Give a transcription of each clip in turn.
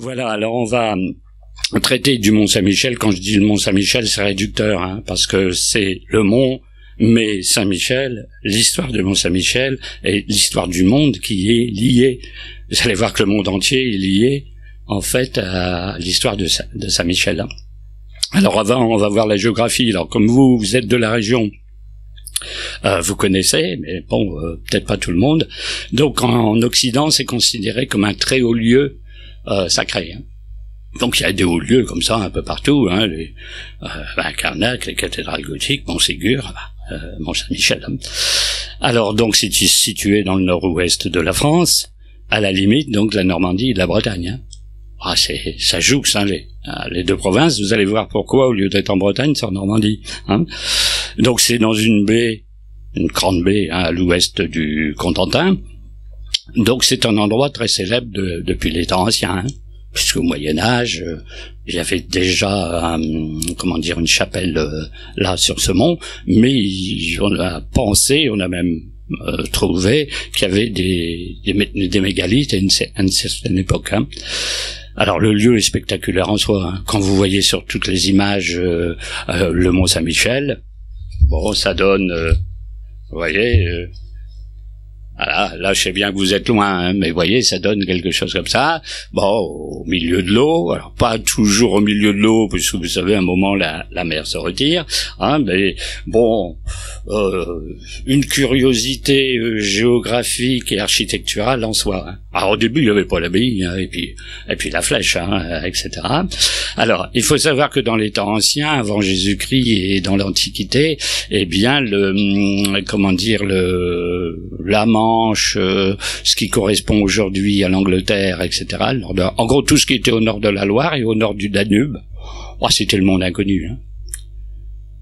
Voilà, alors on va traiter du Mont Saint-Michel. Quand je dis le Mont Saint-Michel, c'est réducteur, hein, parce que c'est le mont, mais Saint-Michel, l'histoire de Mont Saint-Michel et l'histoire du monde qui est liée. Vous allez voir que le monde entier est lié, en fait, à l'histoire de Saint-Michel. Alors on va voir la géographie. Alors comme vous êtes de la région, vous connaissez, mais bon, peut-être pas tout le monde. Donc en Occident, c'est considéré comme un très haut lieu sacré. Hein. Donc il y a des hauts lieux comme ça un peu partout, hein, les Carnac, les cathédrales gothiques, Montségur, Mont-Saint-Michel. Hein. Alors donc c'est situé dans le nord-ouest de la France, à la limite donc de la Normandie et de la Bretagne. Hein. Ah, ça jouxte, hein, les deux provinces. Vous allez voir pourquoi, au lieu d'être en Bretagne, c'est en Normandie. Hein. Donc c'est dans une baie, une grande baie, hein, à l'ouest du Cotentin. Donc c'est un endroit très célèbre depuis les temps anciens, hein, puisqu'au Moyen-Âge, il y avait déjà, une chapelle là sur ce mont, mais on a pensé, on a même trouvé qu'il y avait des mégalithes à une certaine époque. Hein. Alors le lieu est spectaculaire en soi. Hein. Quand vous voyez sur toutes les images le Mont Saint-Michel, bon, ça donne, vous voyez, voilà, là je sais bien que vous êtes loin, hein, mais vous voyez, ça donne quelque chose comme ça. Bon, au milieu de l'eau, alors pas toujours au milieu de l'eau, puisque vous savez, à un moment la mer se retire, hein, mais bon, une curiosité géographique et architecturale en soi. Hein. Alors au début, il n'y avait pas l'abbaye, hein, et puis la flèche, hein, etc. Alors, il faut savoir que dans les temps anciens, avant Jésus-Christ et dans l'Antiquité, eh bien, la Manche, ce qui correspond aujourd'hui à l'Angleterre, etc. En gros, tout ce qui était au nord de la Loire et au nord du Danube, oh, c'était le monde inconnu. Hein.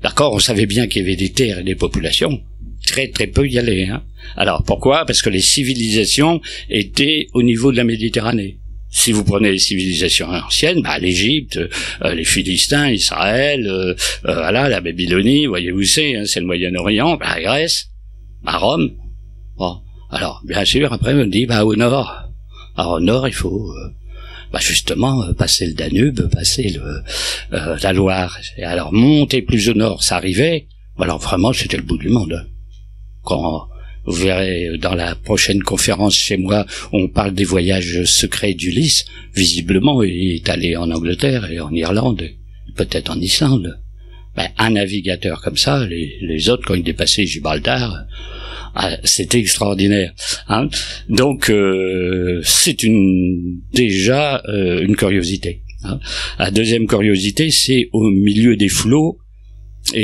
D'accord, on savait bien qu'il y avait des terres et des populations. Très très peu y allaient. Hein. Alors pourquoi? Parce que les civilisations étaient au niveau de la Méditerranée. Si vous prenez les civilisations anciennes, l'Égypte, les Philistins, Israël, voilà, la Babylonie, voyez où c'est, hein, c'est le Moyen-Orient, la Grèce, Rome. Bon, alors bien sûr, après on dit au nord. Alors au nord, il faut justement passer le Danube, passer la Loire. Et alors monter plus au nord, ça arrivait. Alors vraiment, c'était le bout du monde. Quand vous verrez dans la prochaine conférence chez moi, on parle des voyages secrets d'Ulysse. Visiblement, il est allé en Angleterre et en Irlande, peut-être en Islande. Un navigateur comme ça, les autres, quand ils dépassaient Gibraltar, c'était extraordinaire. Hein. Donc, c'est déjà une curiosité. Hein. La deuxième curiosité, c'est au milieu des flots,